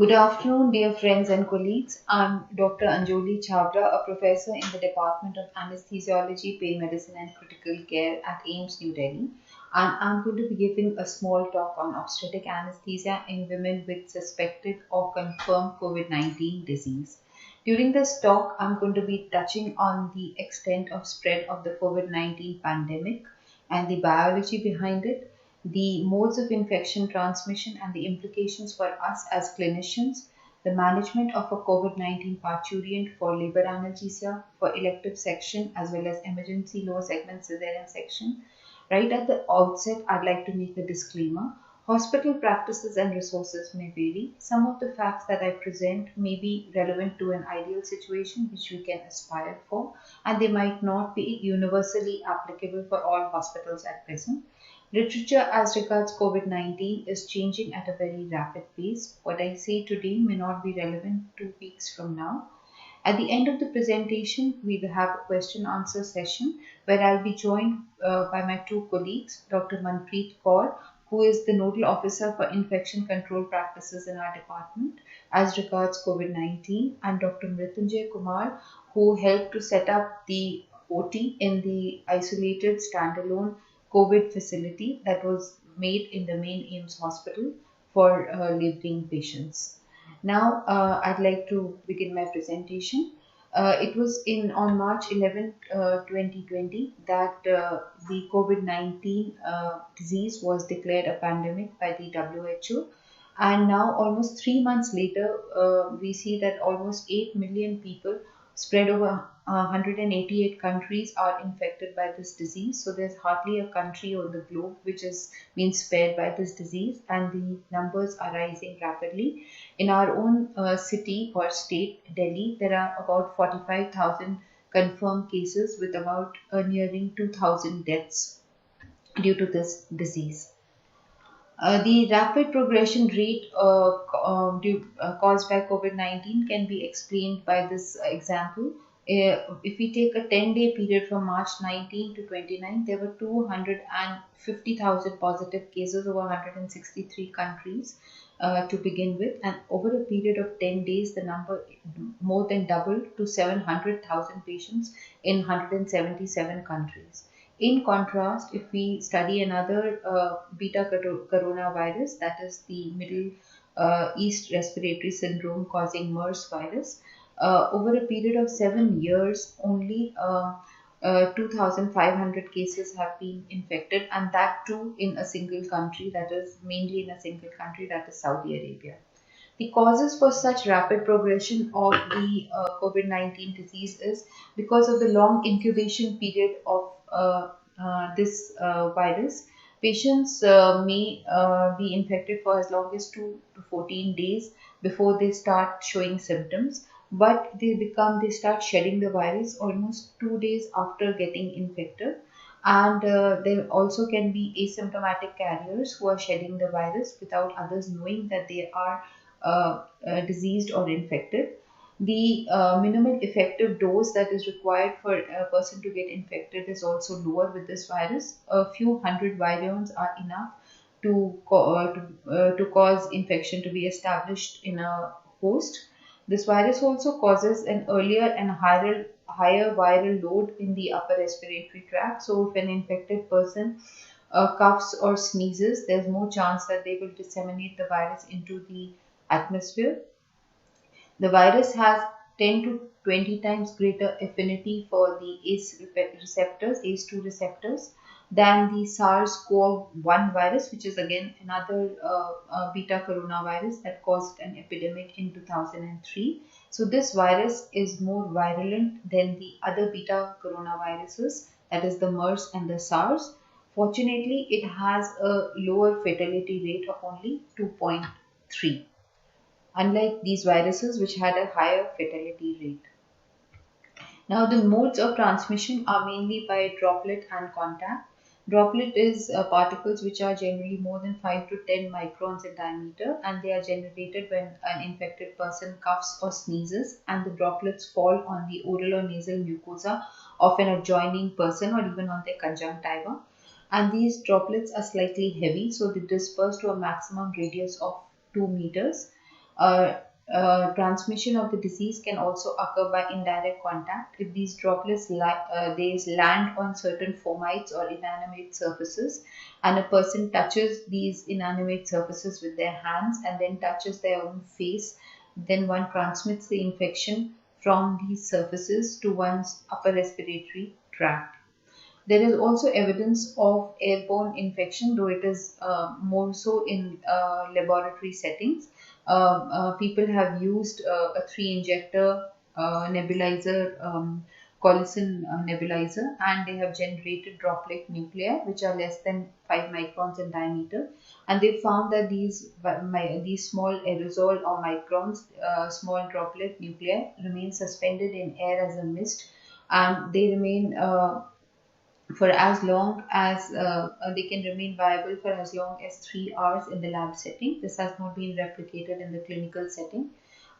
Good afternoon, dear friends and colleagues. I'm Dr. Anjoli Chabra, a professor in the Department of Anesthesiology, Pain Medicine and Critical Care at AIIMS New Delhi. And I'm going to be giving a small talk on obstetric anesthesia in women with suspected or confirmed COVID-19 disease. During this talk, I'm going to be touching on the extent of spread of the COVID-19 pandemic and the biology behind it, the modes of infection transmission and the implications for us as clinicians, the management of a COVID-19 parturient for labor analgesia, for elective section as well as emergency lower segment cesarean section. Right at the outset, I'd like to make a disclaimer. Hospital practices and resources may vary. Some of the facts that I present may be relevant to an ideal situation which we can aspire for, and they might not be universally applicable for all hospitals at present. Literature as regards COVID-19 is changing at a very rapid pace. What I say today may not be relevant 2 weeks from now. At the end of the presentation, we will have a question answer session where I'll be joined by my two colleagues, Dr. Manpreet Kaur, who is the Nodal Officer for Infection Control Practices in our department as regards COVID-19, and Dr. Mrityunjay Kumar, who helped to set up the OT in the isolated standalone COVID facility that was made in the main AIIMS hospital for laboring patients. Now, I'd like to begin my presentation. It was on March 11, 2020 that the COVID-19 disease was declared a pandemic by the WHO. And now, almost 3 months later, we see that almost 8 million people spread over 188 countries are infected by this disease. So there's hardly a country on the globe which has been spared by this disease, and the numbers are rising rapidly. In our own city or state, Delhi, there are about 45,000 confirmed cases with about nearing 2,000 deaths due to this disease. The rapid progression rate caused by COVID-19 can be explained by this example. If we take a 10-day period from March 19 to 29, there were 250,000 positive cases over 163 countries to begin with, and over a period of 10 days, the number more than doubled to 700,000 patients in 177 countries. In contrast, if we study another beta coronavirus, that is the Middle East Respiratory Syndrome causing MERS virus, over a period of 7 years, only 2,500 cases have been infected, and that too in a single country, that is mainly in a single country, that is Saudi Arabia. The causes for such rapid progression of the COVID-19 disease is because of the long incubation period of this virus. Patients may be infected for as long as 2 to 14 days before they start showing symptoms, but they start shedding the virus almost 2 days after getting infected. And there also can be asymptomatic carriers who are shedding the virus without others knowing that they are diseased or infected. The minimal effective dose that is required for a person to get infected is also lower with this virus. A few hundred virions are enough to cause infection to be established in a host. This virus also causes an earlier and higher viral load in the upper respiratory tract. So if an infected person coughs or sneezes, there's more chance that they will disseminate the virus into the atmosphere. The virus has 10 to 20 times greater affinity for the ACE2 receptors, than the SARS-CoV-1 virus, which is again another beta coronavirus that caused an epidemic in 2003. So this virus is more virulent than the other beta coronaviruses, that is the MERS and the SARS. Fortunately, it has a lower fatality rate of only 2.3. unlike these viruses which had a higher fatality rate. Now, the modes of transmission are mainly by droplet and contact. Droplet is particles which are generally more than 5 to 10 microns in diameter, and they are generated when an infected person coughs or sneezes, and the droplets fall on the oral or nasal mucosa of an adjoining person or even on their conjunctiva. And these droplets are slightly heavy, so they disperse to a maximum radius of 2 meters. Transmission of the disease can also occur by indirect contact. If these droplets they land on certain fomites or inanimate surfaces, and a person touches these inanimate surfaces with their hands and then touches their own face, then one transmits the infection from these surfaces to one's upper respiratory tract. There is also evidence of airborne infection, though it is more so in laboratory settings. People have used a 3 injector nebulizer, Collison nebulizer, and they have generated droplet nuclei which are less than 5 microns in diameter, and they found that these small aerosol or microns, small droplet nuclei, remain suspended in air as a mist, and they remain for as long as they can remain viable for as long as 3 hours in the lab setting. This has not been replicated in the clinical setting.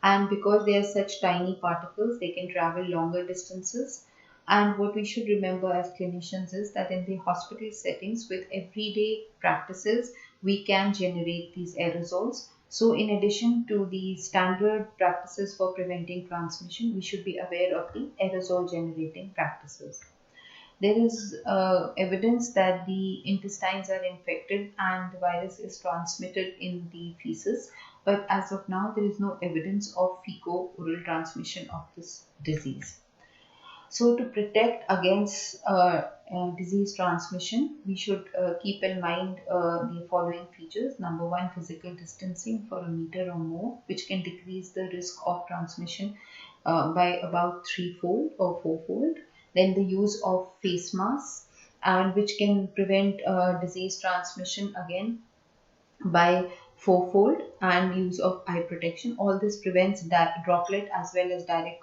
And because they are such tiny particles, they can travel longer distances. And what we should remember as clinicians is that in the hospital settings with everyday practices, we can generate these aerosols. So in addition to the standard practices for preventing transmission, we should be aware of the aerosol generating practices. There is evidence that the intestines are infected and the virus is transmitted in the feces, but as of now, there is no evidence of fecal-oral transmission of this disease. So, to protect against disease transmission, we should keep in mind the following features. Number one, physical distancing for a meter or more, which can decrease the risk of transmission by about 3-fold or 4-fold. Then the use of face masks, and which can prevent disease transmission again by 4-fold, and use of eye protection. All this prevents droplet as well as direct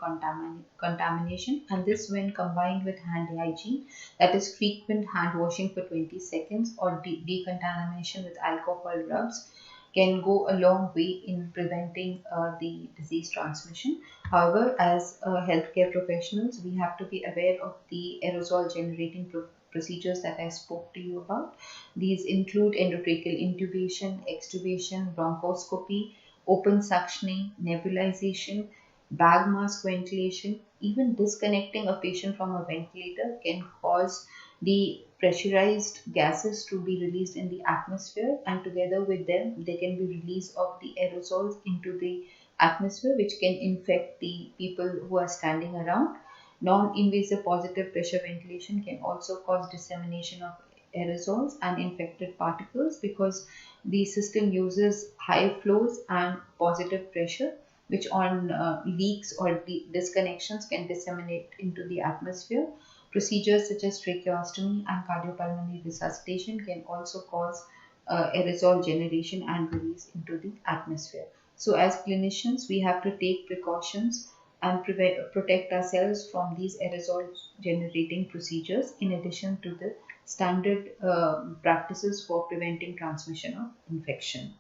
contamination, and this when combined with hand hygiene, that is frequent hand washing for 20 seconds or decontamination with alcohol rubs, can go a long way in preventing the disease transmission. However, as healthcare professionals, we have to be aware of the aerosol generating procedures that I spoke to you about. These include endotracheal intubation, extubation, bronchoscopy, open suctioning, nebulization, bag mask ventilation. Even disconnecting a patient from a ventilator can cause the pressurized gases to be released in the atmosphere, and together with them they can be released of the aerosols into the atmosphere, which can infect the people who are standing around. Non-invasive positive pressure ventilation can also cause dissemination of aerosols and infected particles, because the system uses high flows and positive pressure, which on leaks or disconnections can disseminate into the atmosphere. Procedures such as tracheostomy and cardiopulmonary resuscitation can also cause aerosol generation and release into the atmosphere. So as clinicians, we have to take precautions and protect ourselves from these aerosol generating procedures, in addition to the standard practices for preventing transmission of infection.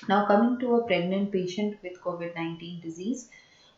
Now, coming to a pregnant patient with COVID-19 disease,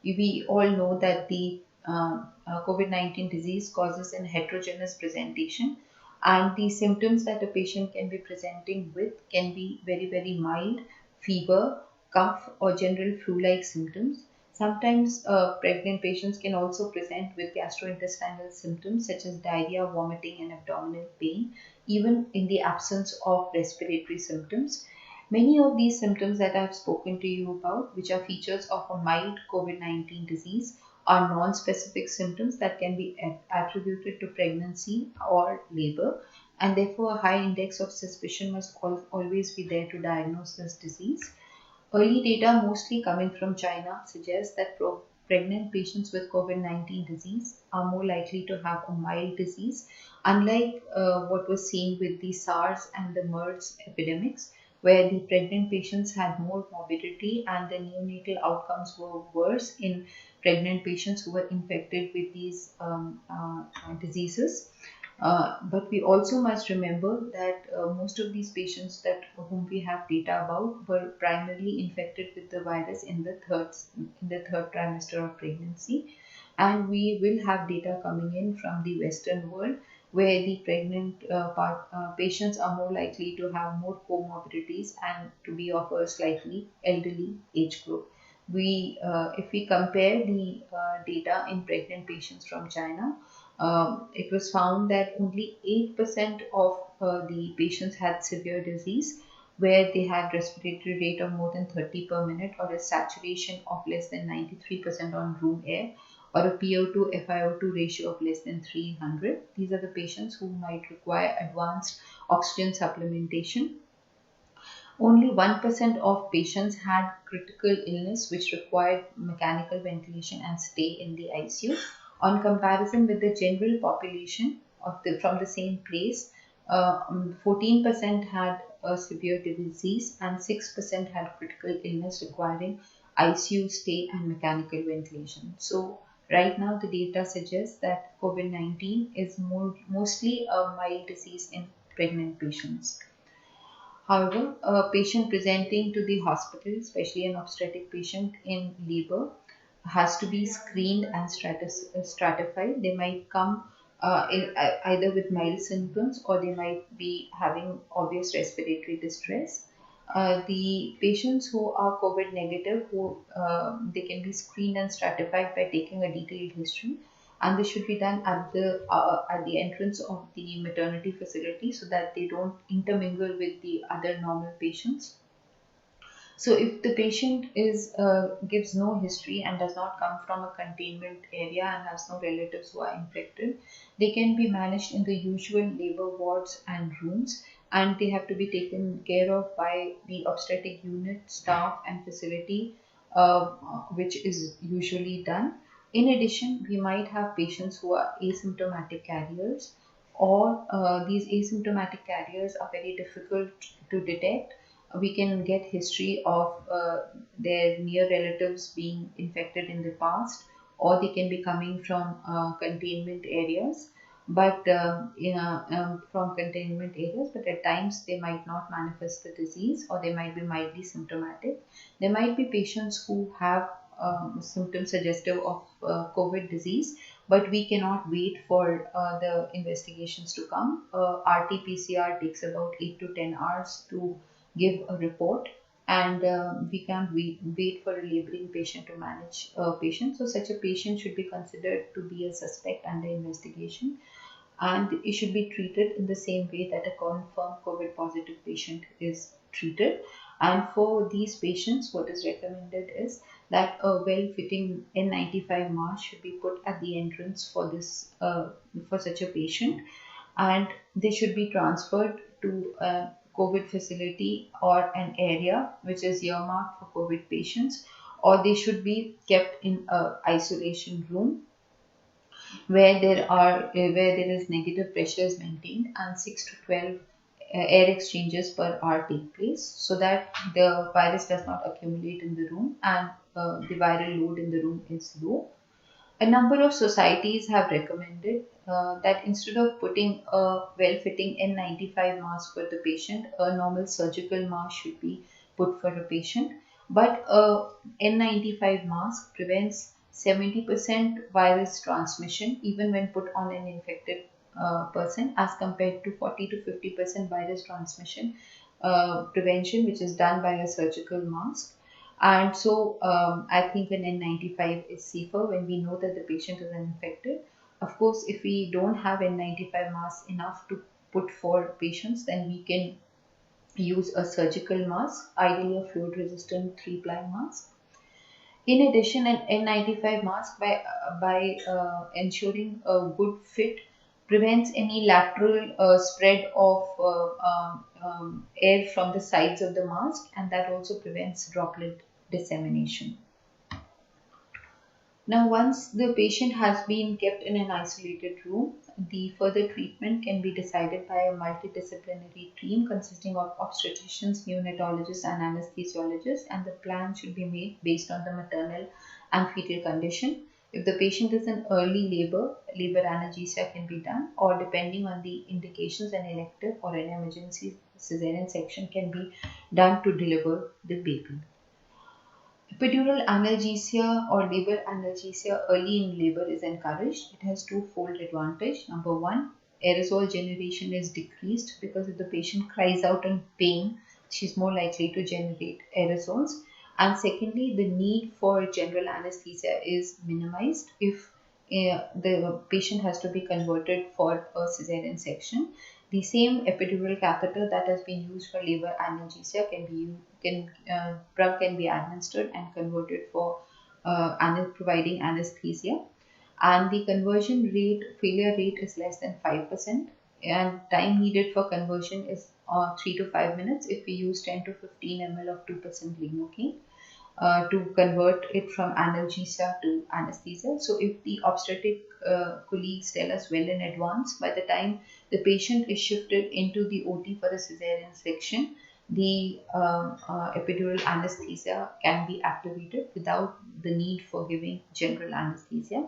we all know that the COVID-19 disease causes an heterogeneous presentation, and the symptoms that a patient can be presenting with can be very, very mild: fever, cough, or general flu-like symptoms. Sometimes pregnant patients can also present with gastrointestinal symptoms such as diarrhea, vomiting, and abdominal pain, even in the absence of respiratory symptoms. Many of these symptoms that I have spoken to you about, which are features of a mild COVID-19 disease, are non-specific symptoms that can be attributed to pregnancy or labor, and therefore a high index of suspicion must always be there to diagnose this disease. Early data, mostly coming from China, suggests that pregnant patients with COVID-19 disease are more likely to have a mild disease, unlike what was seen with the SARS and the MERS epidemics, where the pregnant patients had more morbidity and the neonatal outcomes were worse in pregnant patients who were infected with these diseases. But we also must remember that most of these patients whom we have data about were primarily infected with the virus in the third trimester of pregnancy, and we will have data coming in from the Western world where the pregnant patients are more likely to have more comorbidities and to be of a slightly elderly age group. If we compare the data in pregnant patients from China, it was found that only 8% of the patients had severe disease, where they had respiratory rate of more than 30 per minute, or a saturation of less than 93% on room air, or a PO2 FiO2 ratio of less than 300. These are the patients who might require advanced oxygen supplementation. Only 1% of patients had critical illness which required mechanical ventilation and stay in the ICU. On comparison with the general population from the same place, 14% had a severe disease and 6% had critical illness requiring ICU stay and mechanical ventilation. So right now the data suggests that COVID-19 is mostly a mild disease in pregnant patients. However, a patient presenting to the hospital, especially an obstetric patient in labor, has to be screened and stratified. They might come either with mild symptoms, or they might be having obvious respiratory distress. The patients who are COVID negative, they can be screened and stratified by taking a detailed history, and this should be done at the entrance of the maternity facility so that they don't intermingle with the other normal patients. So if the patient gives no history and does not come from a containment area and has no relatives who are infected, they can be managed in the usual labor wards and rooms, and they have to be taken care of by the obstetric unit staff and facility, which is usually done. In addition, we might have patients who are asymptomatic carriers, or these asymptomatic carriers are very difficult to detect. We can get history of their near relatives being infected in the past, or they can be coming from containment areas, but but at times they might not manifest the disease, or they might be mildly symptomatic. There might be patients who have symptoms suggestive of COVID disease, but we cannot wait for the investigations to come. RT-PCR takes about 8 to 10 hours to give a report, and we can't wait for a laboring patient to manage a patient. So such a patient should be considered to be a suspect under investigation, and it should be treated in the same way that a confirmed COVID positive patient is treated. And for these patients, what is recommended is that a well-fitting N95 mask should be put at the entrance for such a patient, and they should be transferred to a COVID facility or an area which is earmarked for COVID patients, or they should be kept in an isolation room where there is negative pressures maintained and 6 to 12 air exchanges per hour take place, so that the virus does not accumulate in the room and the viral load in the room is low. A number of societies have recommended that instead of putting a well-fitting N95 mask for the patient, a normal surgical mask should be put for a patient. But a N95 mask prevents 70% virus transmission even when put on an infected person, as compared to 40 to 50% virus transmission prevention, which is done by a surgical mask. And so I think an N95 is safer when we know that the patient is infected. Of course, if we don't have N95 masks enough to put for patients, then we can use a surgical mask, ideally a fluid resistant 3-ply mask. In addition, an N95 mask, by ensuring a good fit, prevents any lateral spread of air from the sides of the mask, and that also prevents droplet dissemination. Now, once the patient has been kept in an isolated room, the further treatment can be decided by a multidisciplinary team consisting of obstetricians, neonatologists, and anesthesiologists, and the plan should be made based on the maternal and fetal condition. If the patient is in early labor analgesia can be done, or depending on the indications, an elective or an emergency cesarean section can be done to deliver the baby. Epidural analgesia or labor analgesia early in labor is encouraged. It has twofold advantage. Number one, aerosol generation is decreased, because if the patient cries out in pain, she's more likely to generate aerosols. And secondly, the need for general anesthesia is minimized if the patient has to be converted for a cesarean section. The same epidural catheter that has been used for labor analgesia drug can be administered and converted for providing anesthesia. And the failure rate is less than 5%, and time needed for conversion is 3 to 5 minutes if we use 10 to 15 ml of 2% lignocaine to convert it from analgesia to anesthesia. So if the obstetric colleagues tell us well in advance, by the time the patient is shifted into the OT for a cesarean section, the epidural anesthesia can be activated without the need for giving general anesthesia.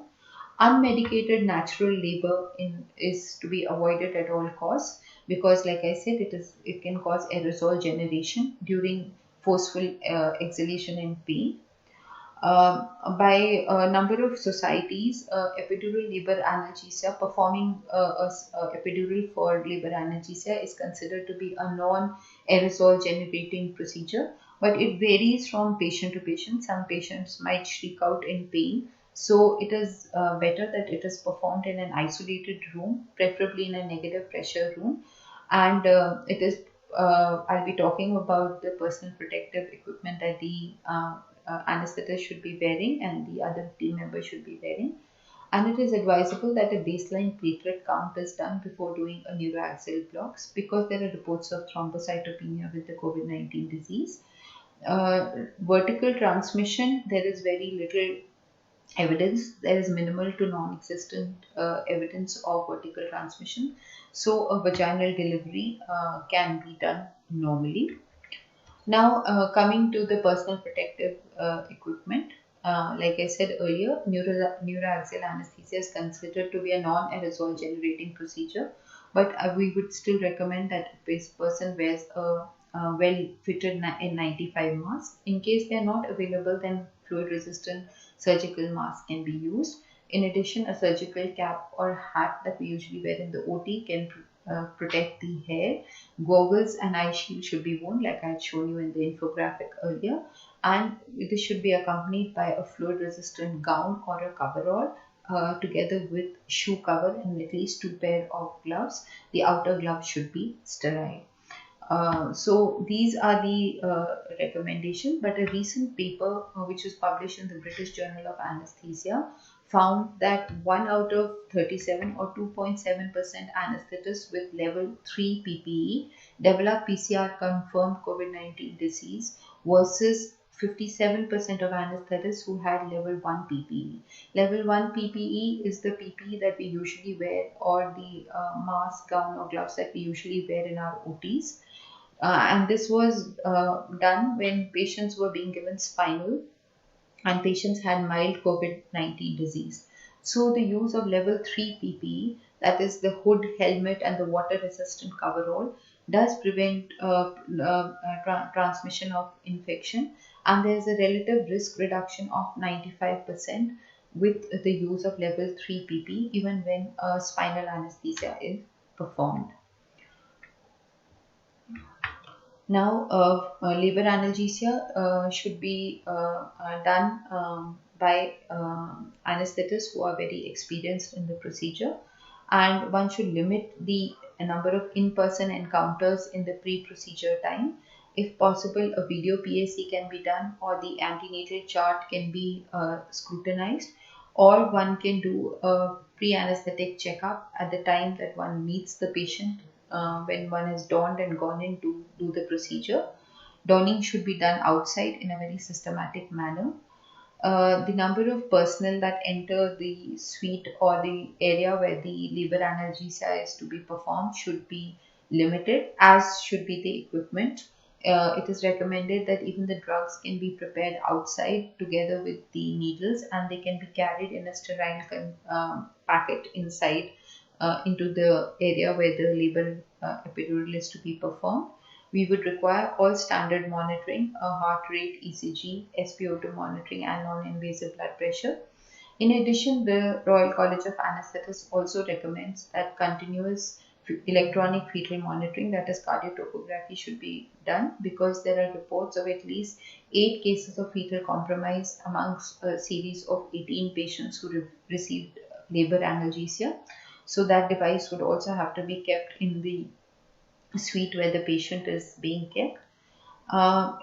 Unmedicated natural labor is to be avoided at all costs, because like I said, it can cause aerosol generation during forceful exhalation and pain. By a number of societies, epidural labor analgesia, performing epidural for labor analgesia is considered to be a non-aerosol generating procedure, but it varies from patient to patient. Some patients might shriek out in pain, so it is better that it is performed in an isolated room, preferably in a negative pressure room. And I'll be talking about the personal protective equipment that the anesthetist should be wearing and the other team members should be wearing. And it is advisable that a baseline platelet count is done before doing a neuroaxial blocks, because there are reports of thrombocytopenia with the COVID-19 disease. Vertical transmission, there is very little evidence. There is minimal to non-existent evidence of vertical transmission. So a vaginal delivery can be done normally. Now, coming to the personal protective equipment, like I said earlier, neuroaxial anesthesia is considered to be a non-aerosol generating procedure, but we would still recommend that this person wears a well-fitted N95 mask. In case they are not available, then fluid-resistant surgical mask can be used. In addition, a surgical cap or hat that we usually wear in the OT can protect the hair. Goggles and eye shield should be worn, like I had shown you in the infographic earlier, and this should be accompanied by a fluid resistant gown or a coverall together with shoe cover and at least 2 pair of gloves. The outer gloves should be sterile. So these are the recommendations, but a recent paper which was published in the British Journal of Anaesthesia found that 1 out of 37 or 2.7% anesthetists with level 3 PPE develop PCR confirmed COVID-19 disease versus 57% of anesthetists who had level 1 PPE. Level 1 PPE is the PPE that we usually wear, or the mask, gown or gloves that we usually wear in our OTs. And this was done when patients were being given spinal and patients had mild COVID-19 disease. So the use of level 3 PPE, that is the hood, helmet and the water resistant coverall, does prevent transmission of infection, and there is a relative risk reduction of 95% with the use of level 3 PPE even when spinal anesthesia is performed. Now, labor analgesia should be done by anesthetists who are very experienced in the procedure, and one should limit the number of in-person encounters in the pre-procedure time. If possible, a video PAC can be done, or the antenatal chart can be scrutinized, or one can do a pre-anesthetic checkup at the time that one meets the patient. When one is donned and gone in to do the procedure. Donning should be done outside in a very systematic manner. The number of personnel that enter the suite or the area where the labor analgesia is to be performed should be limited, as should be the equipment. It is recommended that even the drugs can be prepared outside together with the needles, and they can be carried in a sterile packet inside into the area where the labor epidural is to be performed. We would require all standard monitoring, heart rate, ECG, SpO2 monitoring and non-invasive blood pressure. In addition, the Royal College of Anaesthetists also recommends that continuous electronic fetal monitoring, that is cardiotopography, should be done, because there are reports of at least 8 cases of fetal compromise amongst a series of 18 patients who received labor analgesia. So that device would also have to be kept in the suite where the patient is being kept.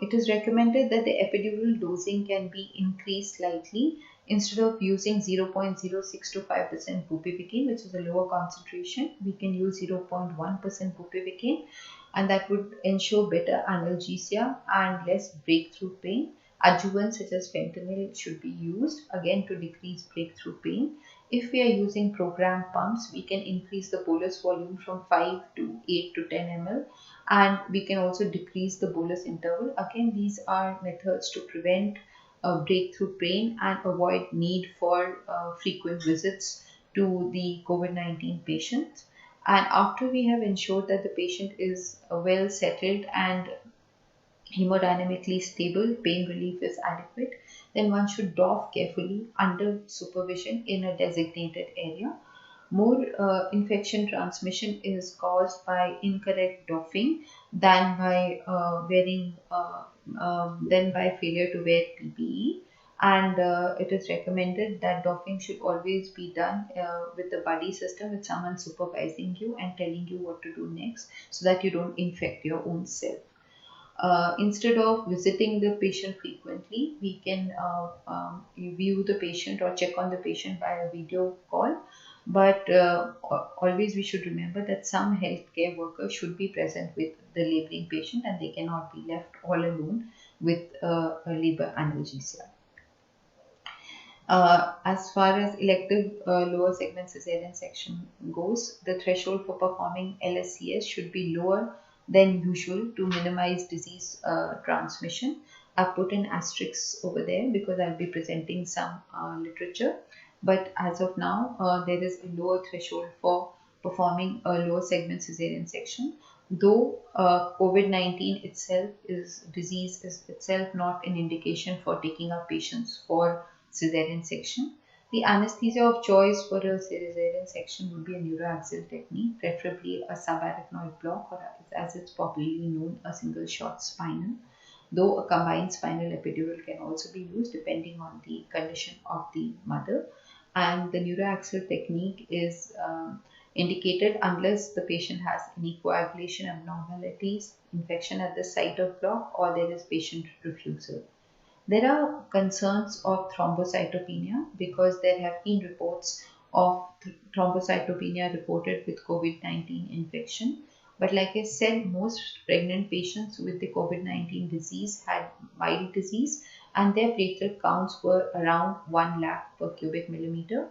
It is recommended that the epidural dosing can be increased slightly. Instead of using 0.06 to 5% bupivacaine, which is a lower concentration, we can use 0.1% bupivacaine, and that would ensure better analgesia and less breakthrough pain. Adjuvants such as fentanyl should be used, again, to decrease breakthrough pain. If we are using program pumps, we can increase the bolus volume from 5 to 8 to 10 ml, and we can also decrease the bolus interval. Again, these are methods to prevent breakthrough pain and avoid need for frequent visits to the COVID-19 patient. And after we have ensured that the patient is well settled and hemodynamically stable, pain relief is adequate, then one should doff carefully under supervision in a designated area. More infection transmission is caused by incorrect doffing than by failure to wear PPE. And it is recommended that doffing should always be done with the buddy system, with someone supervising you and telling you what to do next, so that you don't infect your own self. Instead of visiting the patient frequently, we can view the patient or check on the patient by a video call. But always we should remember that some healthcare workers should be present with the laboring patient, and they cannot be left all alone with a labor analgesia. As far as elective lower segment cesarean section goes, the threshold for performing LSCS should be lower than usual to minimize disease transmission. I've put in asterisks over there because I'll be presenting some literature. But as of now, there is a lower threshold for performing a lower segment cesarean section. Though COVID-19 itself is itself not an indication for taking up patients for cesarean section. The anesthesia of choice for a cesarean section would be a neuroaxial technique, preferably a subarachnoid block, or as it's popularly known, a single shot spinal. Though a combined spinal epidural can also be used depending on the condition of the mother. And the neuroaxial technique is indicated unless the patient has any coagulation abnormalities, infection at the site of block, or there is patient refusal. There are concerns of thrombocytopenia because there have been reports of thrombocytopenia reported with COVID-19 infection. But like I said, most pregnant patients with the COVID-19 disease had mild disease, and their platelet counts were around 1 lakh per cubic millimeter.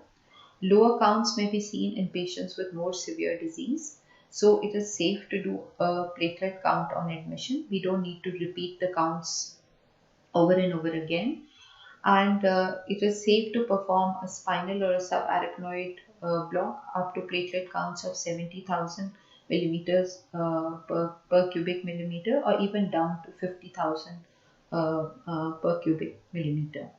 Lower counts may be seen in patients with more severe disease. So it is safe to do a platelet count on admission. We don't need to repeat the counts over and over again. And it is safe to perform a spinal or a subarachnoid block up to platelet counts of 70,000 millimeters per cubic millimeter, or even down to 50,000 per cubic millimeter.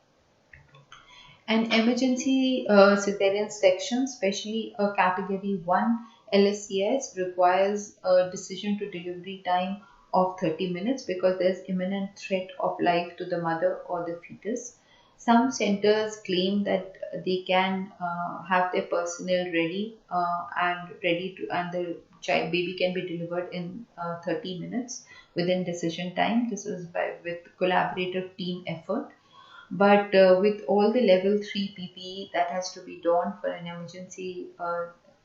An emergency cesarean section, especially a category 1 LSCS, requires a decision to delivery time of 30 minutes because there's imminent threat of life to the mother or the fetus. Some centers claim that they can have their personnel ready and the baby can be delivered in 30 minutes within decision time. This is with collaborative team effort. But with all the level 3 PPE that has to be done for an emergency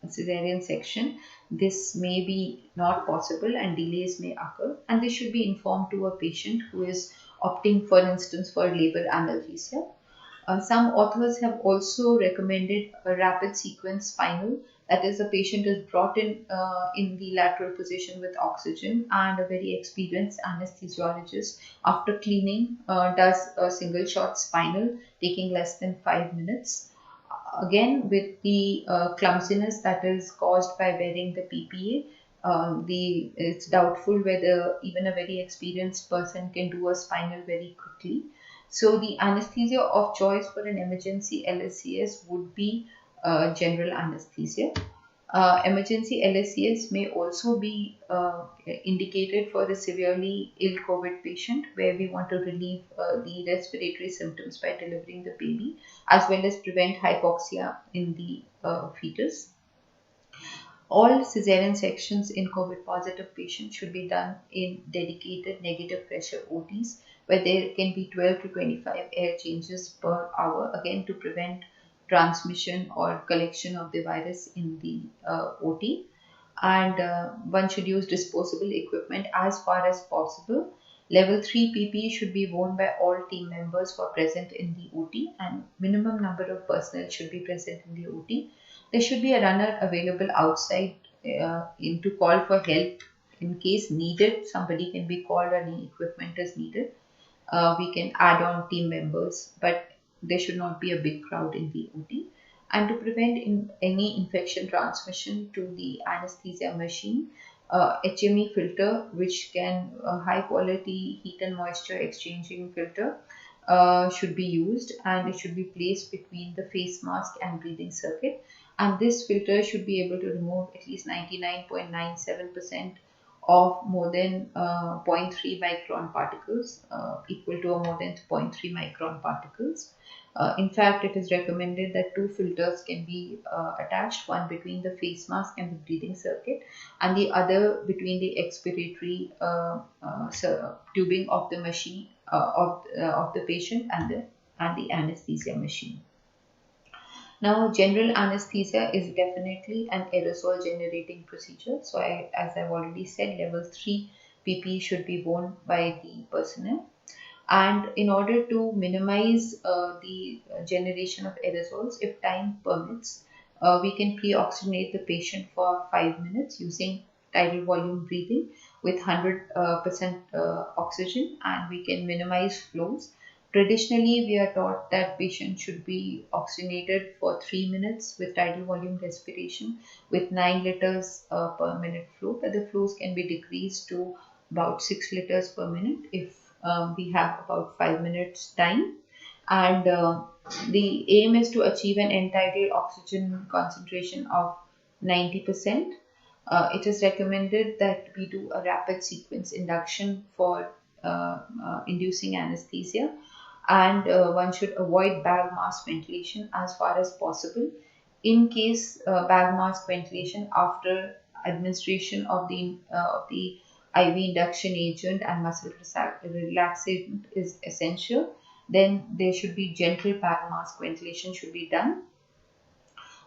cesarean section, this may be not possible and delays may occur, and this should be informed to a patient who is opting, for instance, for labor analgesia. Some authors have also recommended a rapid sequence spinal, that is, the patient is brought in the lateral position with oxygen, and a very experienced anesthesiologist, after cleaning, does a single shot spinal taking less than 5 minutes. Again, with the clumsiness that is caused by wearing the PPE, it's doubtful whether even a very experienced person can do a spinal very quickly. So the anesthesia of choice for an emergency LSCS would be general anesthesia. Emergency LSCS may also be indicated for a severely ill COVID patient where we want to relieve the respiratory symptoms by delivering the baby, as well as prevent hypoxia in the fetus. All cesarean sections in COVID positive patients should be done in dedicated negative pressure OTs where there can be 12 to 25 air changes per hour, again to prevent transmission or collection of the virus in the OT. And one should use disposable equipment as far as possible. Level 3 PPE should be worn by all team members who are present in the OT, and minimum number of personnel should be present in the OT. There should be a runner available outside to call for help in case needed. Somebody can be called or any equipment is needed. We can add on team members, but there should not be a big crowd in the OT. And to prevent any infection transmission to the anesthesia machine, HME filter, which can high quality heat and moisture exchanging filter, should be used, and it should be placed between the face mask and breathing circuit. And this filter should be able to remove at least 99.97% of more than 0.3 micron particles, equal to or more than 0.3 micron particles. In fact, it is recommended that two filters can be attached, one between the face mask and the breathing circuit, and the other between the expiratory tubing of the machine of the patient and the anesthesia machine. Now, general anesthesia is definitely an aerosol generating procedure. So, as I've already said, level 3 PPE should be worn by the personnel. And in order to minimize the generation of aerosols, if time permits, we can pre-oxygenate the patient for 5 minutes using tidal volume breathing with 100% oxygen, and we can minimize flows. Traditionally, we are taught that patients should be oxygenated for 3 minutes with tidal volume respiration with 9 liters per minute flow, but the flows can be decreased to about 6 liters per minute if we have about 5 minutes time. And the aim is to achieve an end tidal oxygen concentration of 90%. It is recommended that we do a rapid sequence induction for inducing anesthesia, and one should avoid bag mask ventilation as far as possible. In case bag mask ventilation after administration of the IV induction agent and muscle relaxant is essential, then there should be gentle bag mask ventilation should be done.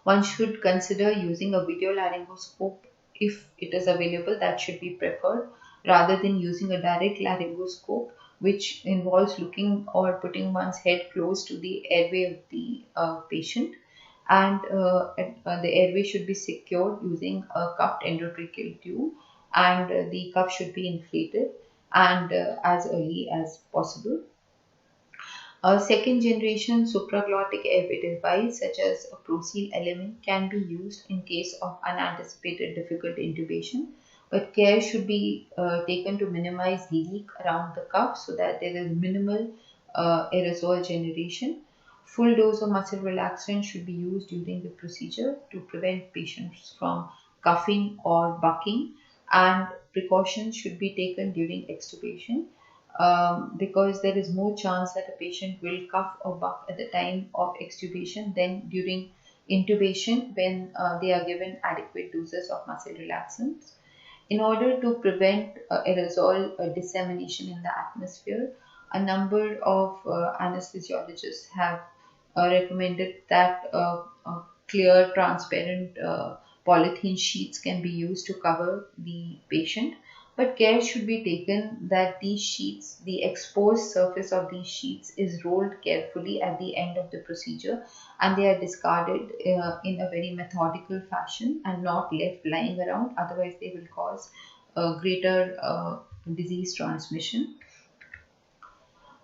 One should consider using a video laryngoscope if it is available. That should be preferred rather than using a direct laryngoscope, which involves looking or putting one's head close to the airway of the patient. And the airway should be secured using a cupped endotracheal tube, and the cuff should be inflated and as early as possible. A second generation supraglottic airway device such as a ProSeal element can be used in case of unanticipated difficult intubation, but care should be taken to minimize leak around the cuff so that there is minimal aerosol generation. Full dose of muscle relaxant should be used during the procedure to prevent patients from coughing or bucking, and precautions should be taken during extubation because there is more chance that a patient will cough or buck at the time of extubation than during intubation when they are given adequate doses of muscle relaxants. In order to prevent aerosol dissemination in the atmosphere, a number of anesthesiologists have recommended that clear, transparent polythene sheets can be used to cover the patient. But care should be taken that these sheets, the exposed surface of these sheets is rolled carefully at the end of the procedure, and they are discarded in a very methodical fashion and not left lying around. Otherwise, they will cause greater disease transmission.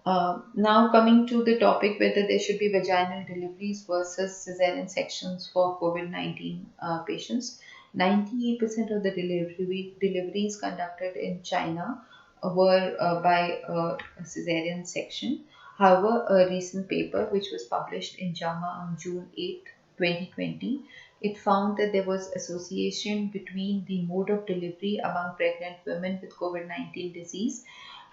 Now coming to the topic whether there should be vaginal deliveries versus cesarean sections for COVID-19 patients. 98% of the deliveries conducted in China were by a cesarean section, However, a recent paper which was published in JAMA on June 8, 2020, it found that there was association between the mode of delivery among pregnant women with COVID-19 disease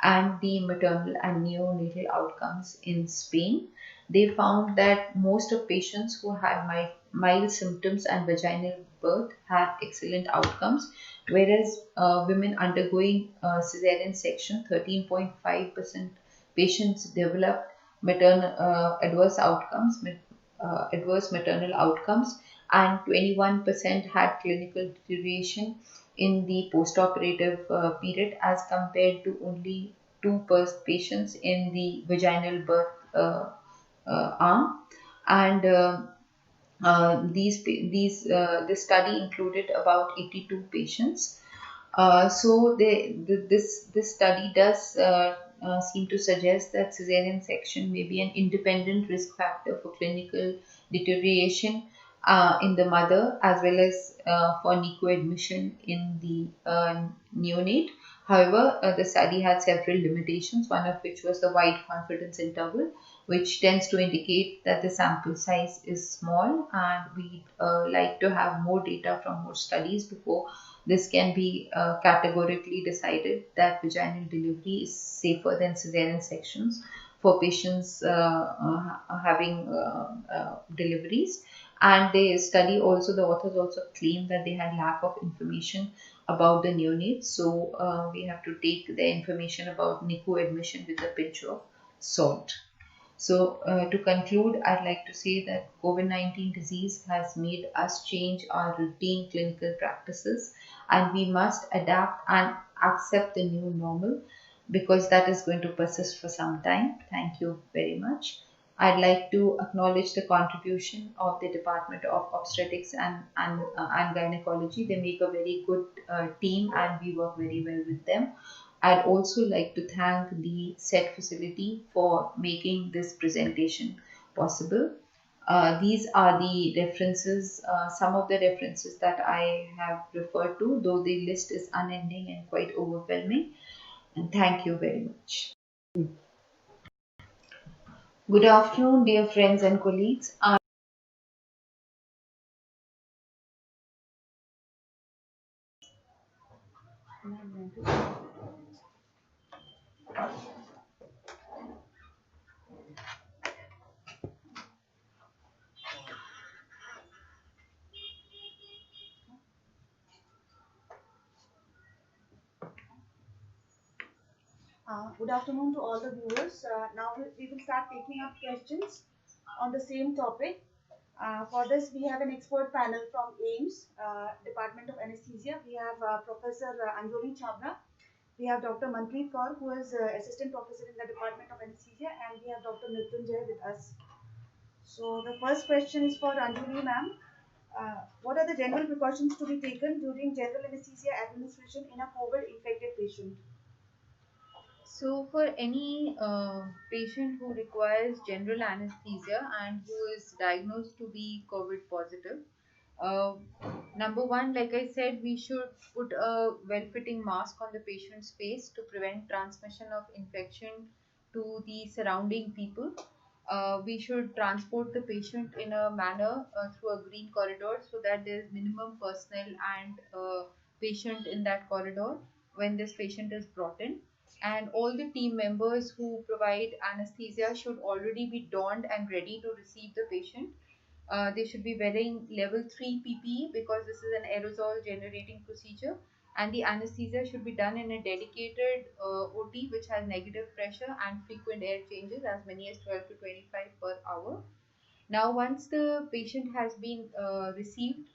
and the maternal and neonatal outcomes in Spain. They found that most of patients who had mild symptoms and vaginal birth had excellent outcomes, whereas women undergoing cesarean section, 13.5% patients developed maternal adverse maternal outcomes, and 21% had clinical deterioration in the postoperative period, as compared to only patients in the vaginal birth arm. And this study included about 82 patients. This study does seem to suggest that cesarean section may be an independent risk factor for clinical deterioration in the mother, as well as for NICU admission in the neonate. However, the study had several limitations, one of which was the wide confidence interval, which tends to indicate that the sample size is small, and we like to have more data from more studies before this can be categorically decided that vaginal delivery is safer than cesarean sections for patients having deliveries. And the authors also claim that they had lack of information about the neonates. So we have to take the information about NICU admission with a pinch of salt. So, to conclude, I'd like to say that COVID-19 disease has made us change our routine clinical practices, and we must adapt and accept the new normal, because that is going to persist for some time. Thank you very much. I'd like to acknowledge the contribution of the Department of Obstetrics and Gynecology. They make a very good team, and we work very well with them. I'd also like to thank the SET facility for making this presentation possible. These are the references, some of the references that I have referred to, though the list is unending and quite overwhelming. And thank you very much. Good afternoon, dear friends and colleagues. Good afternoon to all the viewers. Now we will start taking up questions on the same topic. For this, we have an expert panel from AIIMS, Department of Anesthesia. We have Professor Anjoli Chabra. We have Dr. Manpreet Kaur, who is Assistant Professor in the Department of Anesthesia, and we have Dr. Mrityunjay with us. So the first question is for Anjoli ma'am. What are the general precautions to be taken during general anesthesia administration in a COVID-infected patient? So, for any patient who requires general anesthesia and who is diagnosed to be COVID positive, uh, number one, like I said, we should put a well fitting mask on the patient's face to prevent transmission of infection to the surrounding people. We should transport the patient in a manner through a green corridor, so that there is minimum personnel and patient in that corridor when this patient is brought in. And all the team members who provide anesthesia should already be donned and ready to receive the patient. They should be wearing level 3 PPE, because this is an aerosol generating procedure, and the anesthesia should be done in a dedicated OT which has negative pressure and frequent air changes, as many as 12 to 25 per hour. Now, once the patient has been received,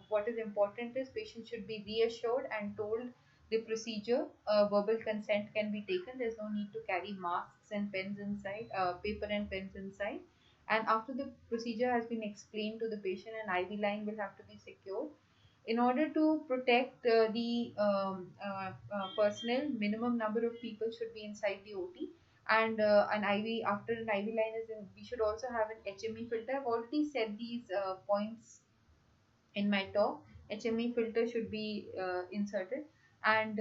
what is important is patient should be reassured and told the procedure. Verbal consent can be taken. There's no need to carry masks and pens inside, paper and pens inside. And after the procedure has been explained to the patient, an IV line will have to be secured. In order to protect the personnel, minimum number of people should be inside the OT, and an IV, after an IV line is in, we should also have an HME filter. I've already said these points in my talk. HME filter should be inserted, and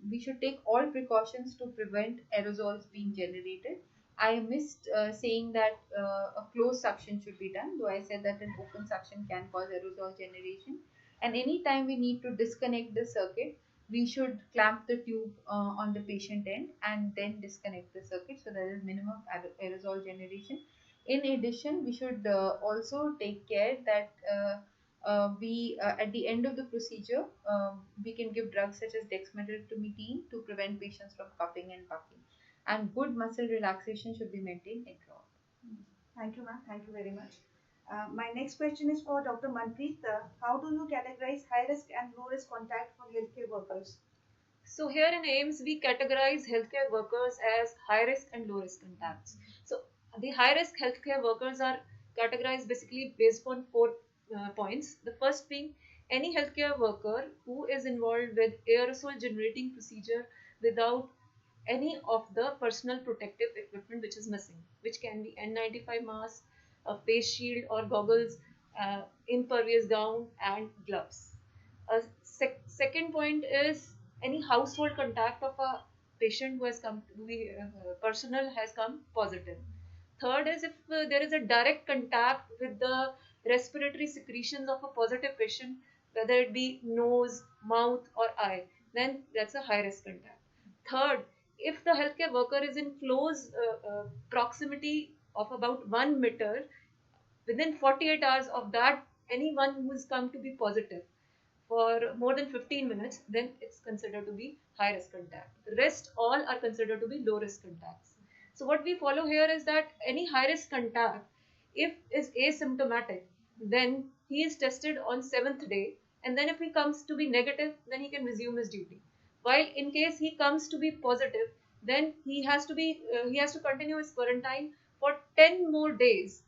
we should take all precautions to prevent aerosols being generated. I missed saying that a closed suction should be done, though I said that an open suction can cause aerosol generation. And anytime we need to disconnect the circuit, we should clamp the tube on the patient end and then disconnect the circuit, so there is minimum aerosol generation. In addition, we should also take care that we at the end of the procedure, we can give drugs such as dexmedetomidine to prevent patients from cupping and bucking, and good muscle relaxation should be maintained intraop. Thank you, ma'am. Thank you very much. My next question is for Dr. Manpreet. How do you categorize high risk and low risk contact for healthcare workers? So here in AIIMS, we categorize healthcare workers as high risk and low risk contacts. So the high risk healthcare workers are categorized basically based on four points. The first being any healthcare worker who is involved with aerosol generating procedure without any of the personal protective equipment which is missing, which can be N95 mask, a face shield or goggles, impervious gown and gloves. Second point is any household contact of a patient who has come, personnel has come positive. Third is if there is a direct contact with the respiratory secretions of a positive patient, whether it be nose, mouth, or eye, then that's a high risk contact. Third, if the healthcare worker is in close proximity of about 1 meter within 48 hours of that, anyone who has come to be positive for more than 15 minutes, then it's considered to be high risk contact. The rest all are considered to be low risk contacts. So what we follow here is that any high risk contact, if is asymptomatic, then he is tested on 7th day, and then if he comes to be negative, then he can resume his duty. While in case he comes to be positive, then he has to continue his quarantine for 10 more days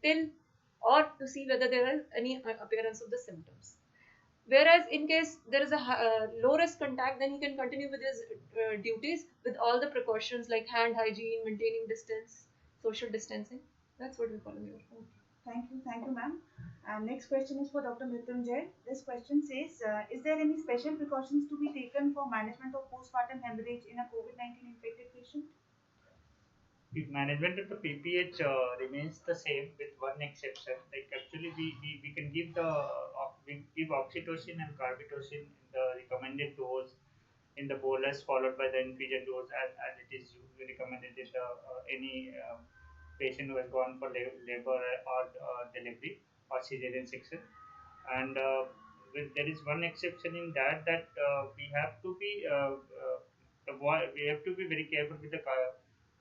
till or to see whether there is any appearance of the symptoms. Whereas in case there is a low risk contact, then he can continue with his duties with all the precautions like hand hygiene, maintaining distance, social distancing. That's what we follow here. Thank you, ma'am. Next question is for Dr. Mrityunjay. This question says, is there any special precautions to be taken for management of postpartum hemorrhage in a COVID-19 infected patient? The management of the PPH remains the same with one exception. Like actually, we can give we give oxytocin and carbetocin in the recommended dose in the bolus, followed by the infusion dose as it is usually recommended in the any patient who has gone for labor or delivery or cesarean section. And there is one exception in that we have to be we have to be very careful with the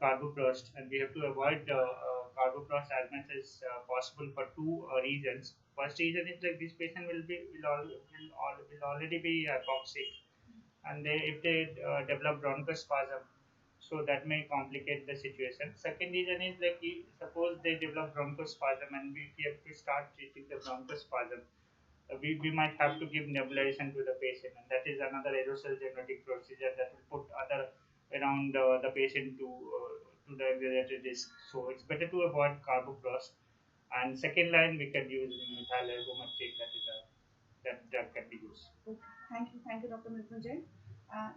carboplast, and we have to avoid carboplast as much as possible for two reasons. First reason is like this patient will already be hypoxic, and if they develop bronchospasm, so that may complicate the situation. Second reason is like suppose they develop bronchospasm and we have to start treating the bronchospasm. We might have to give nebulization to the patient, and that is another aerosol generating procedure that will put other around the patient to the exaggerated risk. So it's better to avoid carboplast. And second line, we can use methyl ergometrin. That drug can be used. Okay. Thank you, Dr. Mrityunjay.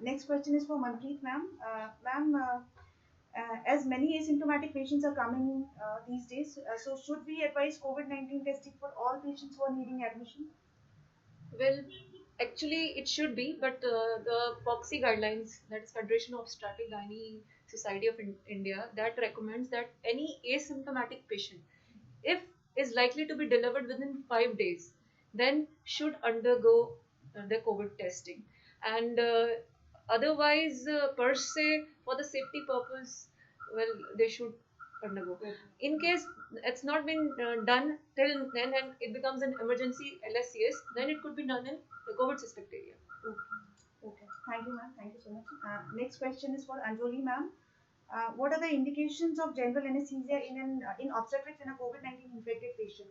Next question is for Manpreet, ma'am. As many asymptomatic patients are coming these days, so should we advise COVID-19 testing for all patients who are needing admission? Well, actually, it should be, but the POXI guidelines, that is Federation of Obstetric Gynae Society of India, that recommends that any asymptomatic patient, if is likely to be delivered within 5 days, then should undergo the COVID testing. And otherwise, per se, for the safety purpose, well, they should undergo. In case it's not been done till then and it becomes an emergency LSCS, then it could be done in the COVID suspect area. Okay. Thank you, ma'am. Thank you so much. Next question is for Anjali, ma'am. What are the indications of general anesthesia in obstetrics in a COVID-19 infected patient?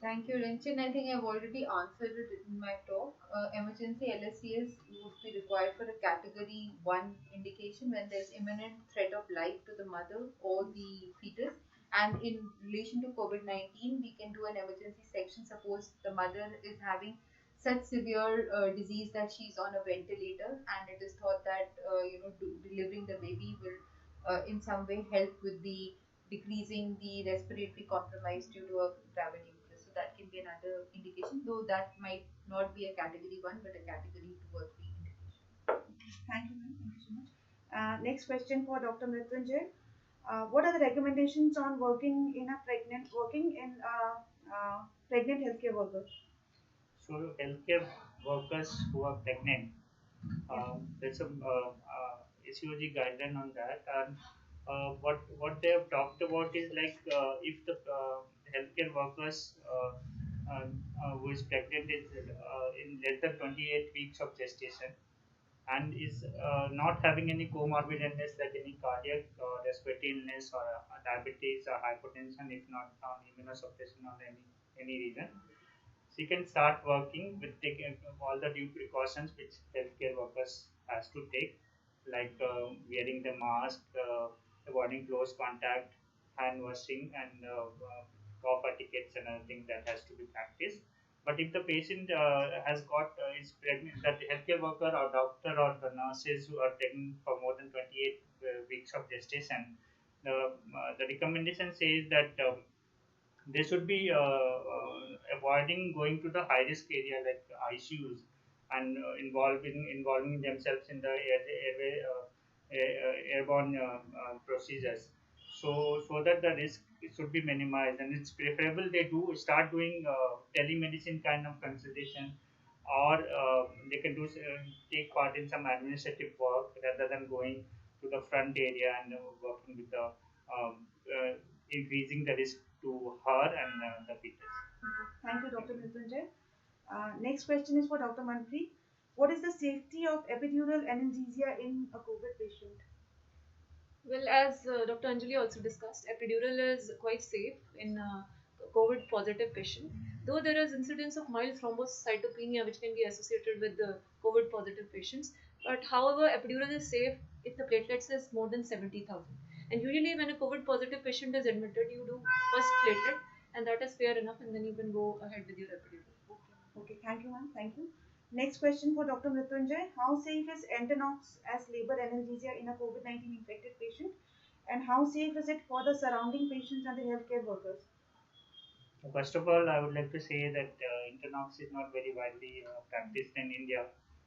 Thank you, Rinchin. I think I've already answered it in my talk. Emergency LSCS would be required for a category 1 indication when there's imminent threat of life to the mother or the fetus. And in relation to COVID-19, we can do an emergency section. Suppose the mother is having such severe disease that she's on a ventilator, and it is thought that delivering the baby will in some way help with the decreasing the respiratory compromise due to a gravid uterus. So that can be another indication, though that might not be a category 1 but a category 2 or 3 indication. Thank you, ma'am. Thank you so much. Next question for Dr. Mrityunjay. What are the recommendations on working in pregnant healthcare worker? So healthcare workers who are pregnant, there's a SUOG guideline on that, and what they have talked about is like if the healthcare workers who is pregnant is in less than 28 weeks of gestation and is not having any comorbid illness like any cardiac or respiratory illness or diabetes or hypertension, if not on immunosuppression or any reason, she can start working with taking all the due precautions which healthcare workers has to take, like wearing the mask, avoiding close contact, hand washing, and cough etiquettes and other things that has to be practiced. But if the patient has got is pregnant, that the healthcare worker or doctor or the nurses who are pregnant for more than 28 weeks of gestation, the recommendation says that they should be avoiding going to the high risk area like ICUs and involving themselves in the airway airborne procedures. So that the risk should be minimized, and it's preferable they do start doing telemedicine kind of consultation, or they can take part in some administrative work rather than going to the front area and working with the increasing the risk to her and the fetus. Thank you, Dr. Mrityunjay. Next question is for Dr. Mantri. What is the safety of epidural anesthesia in a COVID patient? Well, as Dr. Anjali also discussed, epidural is quite safe in COVID positive patient. Though there is incidence of mild thrombocytopenia which can be associated with the COVID positive patients, but however, epidural is safe if the platelets is more than 70,000. And usually, when a COVID positive patient is admitted, you do first platelet, and that is fair enough, and then you can go ahead with your epidural. Okay, thank you, ma'am. Thank you. Next question for Dr. Mrityunjay. How safe is Entonox as labor anesthesia in a COVID-19 infected patient? And how safe is it for the surrounding patients and the healthcare workers? First of all, I would like to say that Internox is not very widely practiced in India.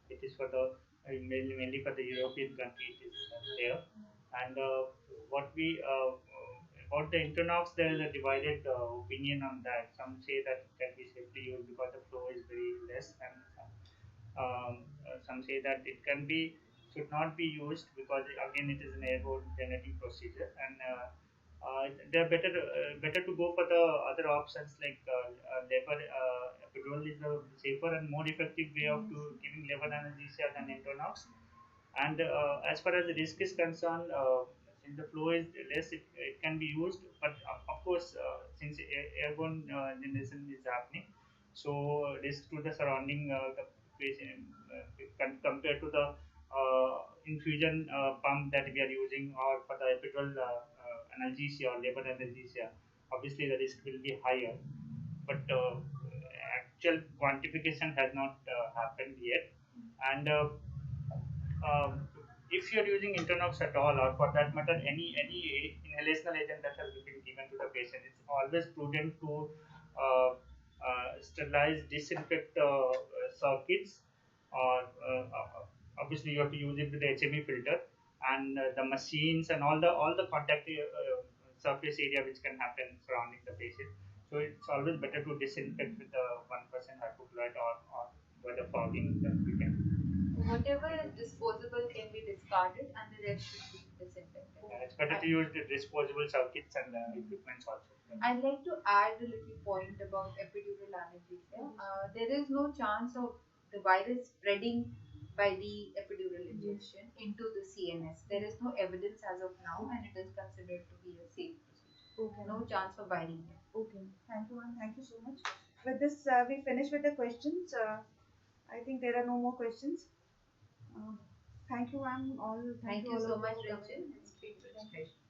It is for the mainly for the European countries it is there. And what we about the Internox, there is a divided opinion on that. Some say that it can be safely used because the flow is very less, and some say that it can be should not be used because again it is an airborne genetic procedure, and they are better to go for the other options like lever epidural is a safer and more effective way of giving lever anesthesia than Internox. And as far as the risk is concerned, since the flow is less, it can be used. But of course, since airborne generation is happening, so risk to the surrounding the patient compared to the infusion pump that we are using, or for the epidural analgesia or labor analgesia, obviously the risk will be higher. But actual quantification has not happened yet, and if you are using Internox at all, or for that matter any inhalational agent that has been given to the patient, it's always prudent to sterilize, disinfect circuits, or obviously you have to use it with the HME filter, and the machines and all the contact surface area which can happen surrounding the patient. So it's always better to disinfect with the 1% hypochlorite or by the fogging that we can. Whatever is disposable can be discarded and the rest should be disinfected. It's better to use the disposable circuits and equipments also. I'd like to add a little point about epidural anesthesia. There is no chance of the virus spreading by the epidural injection into the CNS. There is no evidence as of now, and it is considered to be a safe procedure. Okay. No chance of viring it. Okay. Thank you, ma'am. Thank you so much. With this, we finish with the questions. I think there are no more questions. Thank you, ma'am. Thank you all so of much, you for Rachel. coming. It's been a pleasure.